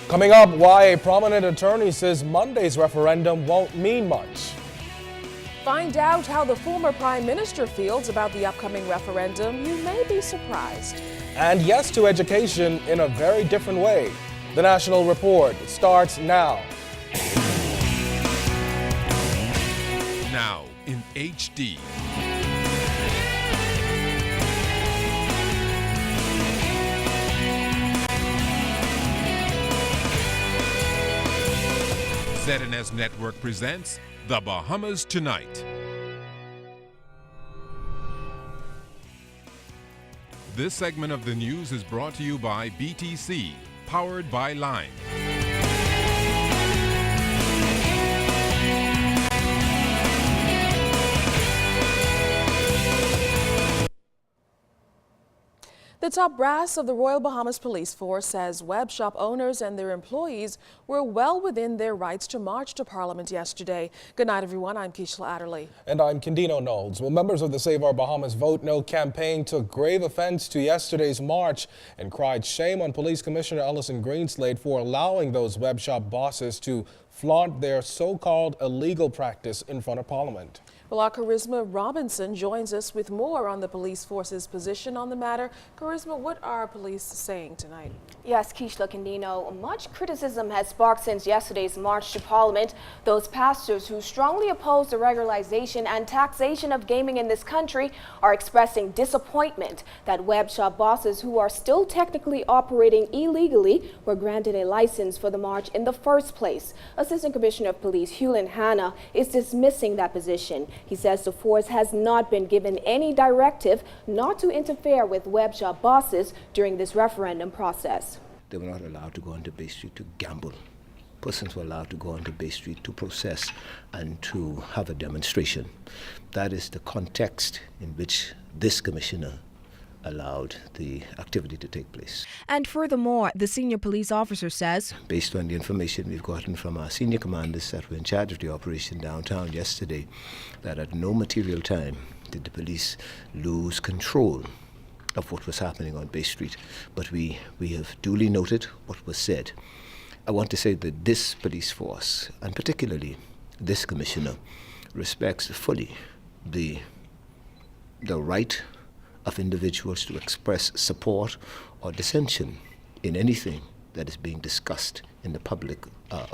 Coming up, why a prominent attorney says Monday's referendum won't mean much. Find out how the former Prime Minister feels about the upcoming referendum. You may be surprised. And yes to education in a very different way. The National Report starts now. Now in HD. ZNS Network presents The Bahamas Tonight. This segment of the news is brought to you by BTC, powered by Lime. The top brass of the Royal Bahamas Police Force says web shop owners and their employees were well within their rights to march to Parliament yesterday. Good night, everyone. I'm Keishla Adderley. And I'm Candino Knowles. Well, members of the Save Our Bahamas Vote No campaign took grave offense to yesterday's march and cried shame on Police Commissioner Ellison Greenslade for allowing those web shop bosses to flaunt their so-called illegal practice in front of Parliament. Well, our Charisma Robinson joins us with more on the police force's position on the matter. Charisma, what are police saying tonight? Yes, Keishla Candino, much criticism has sparked since yesterday's march to Parliament. Those pastors who strongly oppose the regularization and taxation of gaming in this country are expressing disappointment that web shop bosses who are still technically operating illegally were granted a license for the march in the first place. Assistant Commissioner of Police Hewlin Hanna is dismissing that position. He says the force has not been given any directive not to interfere with web shop bosses during this referendum process. They were not allowed to go onto Bay Street to gamble. Persons were allowed to go onto Bay Street to protest and to have a demonstration. That is the context in which this commissioner allowed the activity to take place. And furthermore, the senior police officer says, based on the information we've gotten from our senior commanders that were in charge of the operation downtown yesterday, that at no material time did the police lose control of what was happening on Bay Street. But we have duly noted what was said. I want to say that this police force, and particularly this commissioner, respects fully the right of individuals to express support or dissension in anything that is being discussed in the public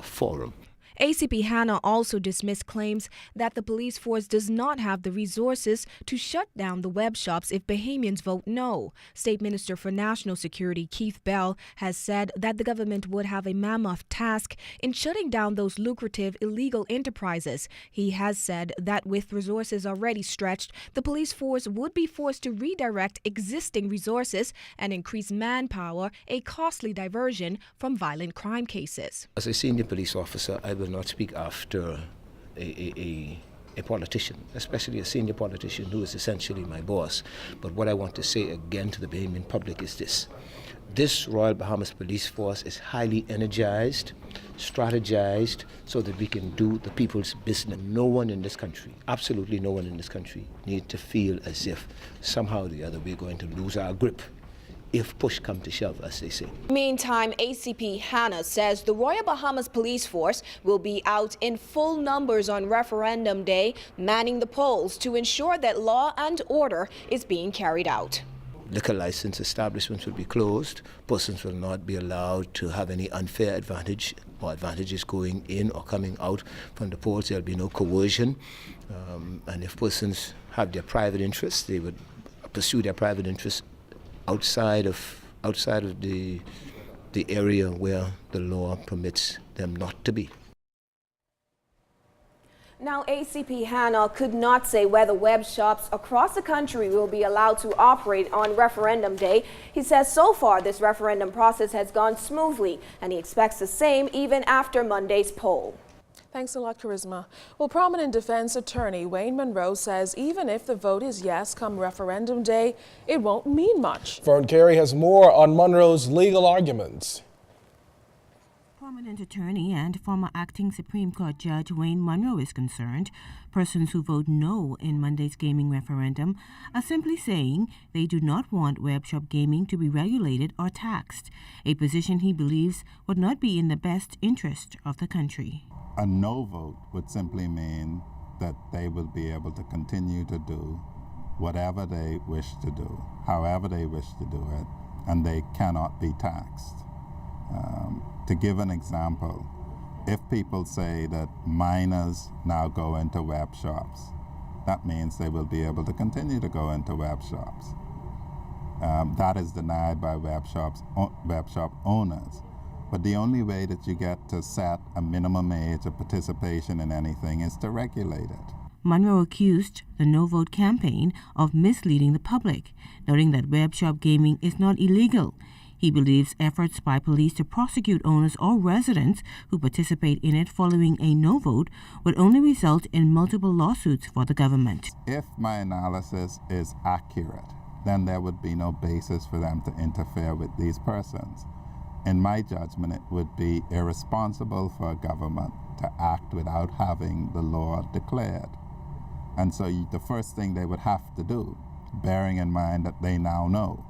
forum. ACP Hanna also dismissed claims that the police force does not have the resources to shut down the web shops if Bahamians vote no. State Minister for National Security Keith Bell has said that the government would have a mammoth task in shutting down those lucrative illegal enterprises. He has said that with resources already stretched, the police force would be forced to redirect existing resources and increase manpower, a costly diversion from violent crime cases. As a senior police officer, I will not speak after a politician, especially a senior politician who is essentially my boss. But what I want to say again to the Bahamian public is this. This Royal Bahamas Police Force is highly energized, strategized, so that we can do the people's business. No one in this country, absolutely no one in this country, needs to feel as if somehow or the other we're going to lose our grip if push come to shove, as they say. Meantime, ACP Hanna says the Royal Bahamas Police Force will be out in full numbers on referendum day, manning the polls to ensure that law and order is being carried out. Liquor license establishments will be closed. Persons will not be allowed to have any unfair advantage or advantages going in or coming out from the polls. There will be no coercion. And if persons have their private interests, they would pursue their private interests outside of the area where the law permits them not to be. Now, ACP Hanna could not say whether web shops across the country will be allowed to operate on referendum day. He says so far this referendum process has gone smoothly, and he expects the same even after Monday's poll. Thanks a lot, Charisma. Well, prominent defense attorney Wayne Monroe says even if the vote is yes come referendum day, it won't mean much. Fern Carey has more on Monroe's legal arguments. prominent attorney and former acting Supreme Court Judge Wayne Munro is concerned, persons who vote no in Monday's gaming referendum are simply saying they do not want web shop gaming to be regulated or taxed, a position he believes would not be in the best interest of the country. A no vote would simply mean that they will be able to continue to do whatever they wish to do, however they wish to do it, and they cannot be taxed. To give an example, if people say that minors now go into web shops, that means they will be able to continue to go into web shops. That is denied by web shop owners. But the only way that you get to set a minimum age of participation in anything is to regulate it. Munro accused the No Vote campaign of misleading the public, noting that web shop gaming is not illegal. He believes efforts by police to prosecute owners or residents who participate in it following a no vote would only result in multiple lawsuits for the government. If my analysis is accurate, then there would be no basis for them to interfere with these persons. In my judgment, it would be irresponsible for a government to act without having the law declared. And so the first thing they would have to do, bearing in mind that they now know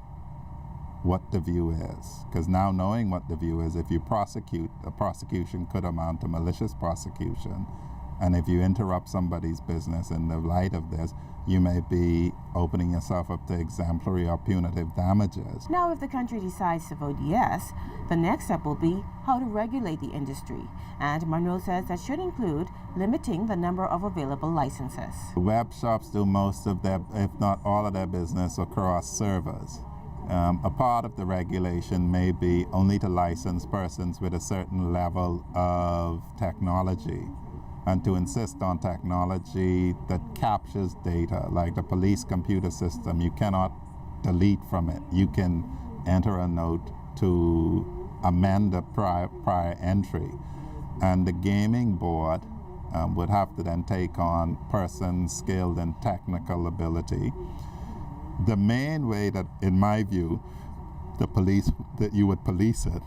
what the view is, because now knowing what the view is, if you prosecute, a prosecution could amount to malicious prosecution. And if you interrupt somebody's business in the light of this, you may be opening yourself up to exemplary or punitive damages. Now, if the country decides to vote yes, the next step will be how to regulate the industry. And Munro says that should include limiting the number of available licenses. Web shops do most of their, if not all of their business across servers. A part of the regulation may be only to license persons with a certain level of technology, and to insist on technology that captures data, like the police computer system. You cannot delete from it. You can enter a note to amend a prior entry. And the gaming board would have to then take on persons skilled in technical ability. The main way that, in my view, that you would police it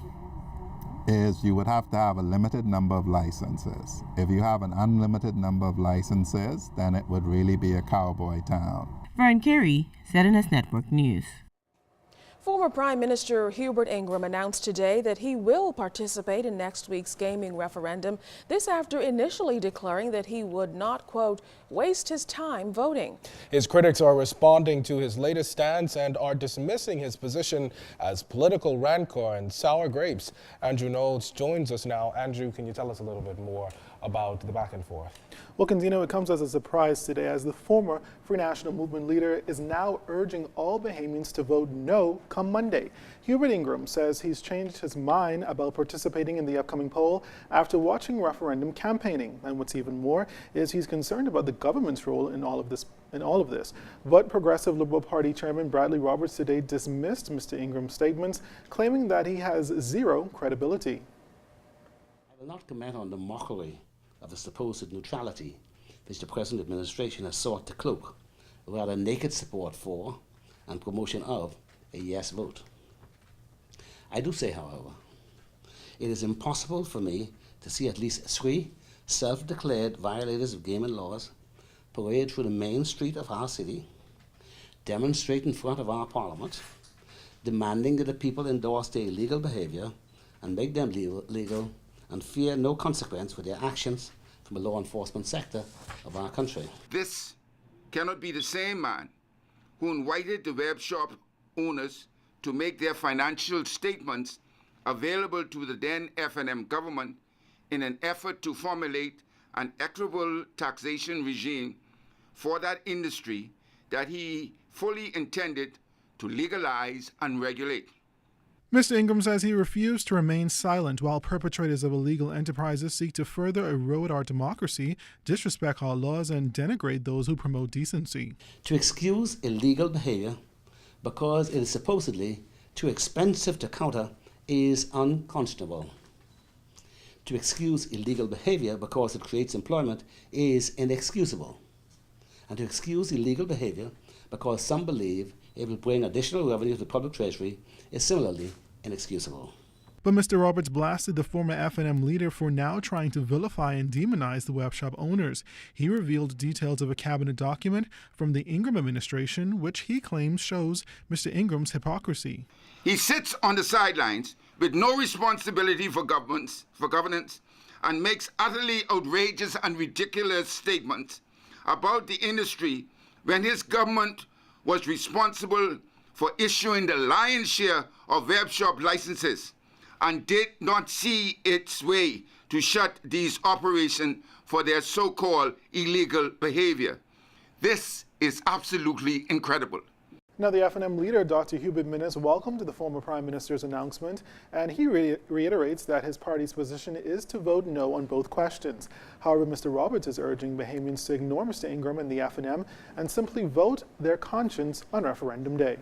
is you would have to have a limited number of licenses. If you have an unlimited number of licenses, then it would really be a cowboy town. Vern Carey, ZNS Network News. Former Prime Minister Hubert Ingraham announced today that he will participate in next week's gaming referendum, this after initially declaring that he would not, quote, waste his time voting. His critics are responding to his latest stance and are dismissing his position as political rancor and sour grapes. Andrew Knowles joins us now. Andrew, can you tell us a little bit more about the back and forth? Well, Contino, it comes as a surprise today as the former Free National Movement leader is now urging all Bahamians to vote no come Monday. Hubert Ingraham says he's changed his mind about participating in the upcoming poll after watching referendum campaigning. And what's even more is he's concerned about the government's role in all of this. But Progressive Liberal Party Chairman Bradley Roberts today dismissed Mr. Ingram's statements, claiming that he has zero credibility. I will not comment on the mockery of the supposed neutrality which the present administration has sought to cloak, rather naked support for and promotion of a yes vote. I do say, however, it is impossible for me to see at least 3 self-declared violators of gaming laws parade through the main street of our city, demonstrate in front of our parliament, demanding that the people endorse their illegal behavior and make them legal and fear no consequence for their actions from the law enforcement sector of our country. This cannot be the same man who invited the web shop owners to make their financial statements available to the then F&M government in an effort to formulate an equitable taxation regime for that industry that he fully intended to legalize and regulate. Mr. Ingraham says he refused to remain silent while perpetrators of illegal enterprises seek to further erode our democracy, disrespect our laws, and denigrate those who promote decency. To excuse illegal behavior because it is supposedly too expensive to counter is unconscionable. To excuse illegal behavior because it creates employment is inexcusable. And to excuse illegal behavior because some believe it will bring additional revenue to the public treasury is similarly inexcusable. But Mr. Roberts blasted the former F&M leader for now trying to vilify and demonize the web shop owners. He revealed details of a cabinet document from the Ingram administration, which he claims shows Mr. Ingram's hypocrisy. He sits on the sidelines with no responsibility for governance and makes utterly outrageous and ridiculous statements about the industry when his government was responsible for issuing the lion's share of web shop licenses and did not see its way to shut these operations for their so-called illegal behavior. This is absolutely incredible. Now, the F&M leader, Dr. Hubert Minnis, welcomed the former Prime Minister's announcement, and he reiterates that his party's position is to vote no on both questions. However, Mr. Roberts is urging Bahamians to ignore Mr. Ingram and the F&M and simply vote their conscience on Referendum Day.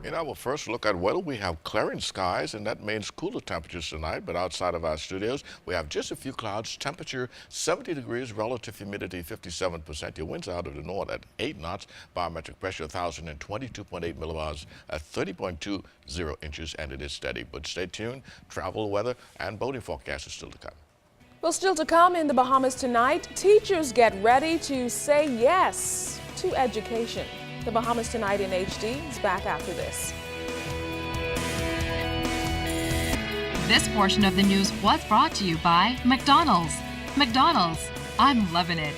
In our first look at weather, we have clearing skies, and that means cooler temperatures tonight. But outside of our studios, we have just a few clouds. Temperature 70 degrees, relative humidity 57%. Your winds out of the north at 8 knots. Barometric pressure 1,022.8 millibars at 30.20 inches, and it is steady. But stay tuned. Travel, weather, and boating forecast is still to come. Well, still to come in the Bahamas tonight, teachers get ready to say yes to education. The Bahamas Tonight in HD is back after this. This portion of the news was brought to you by McDonald's. McDonald's, I'm loving it.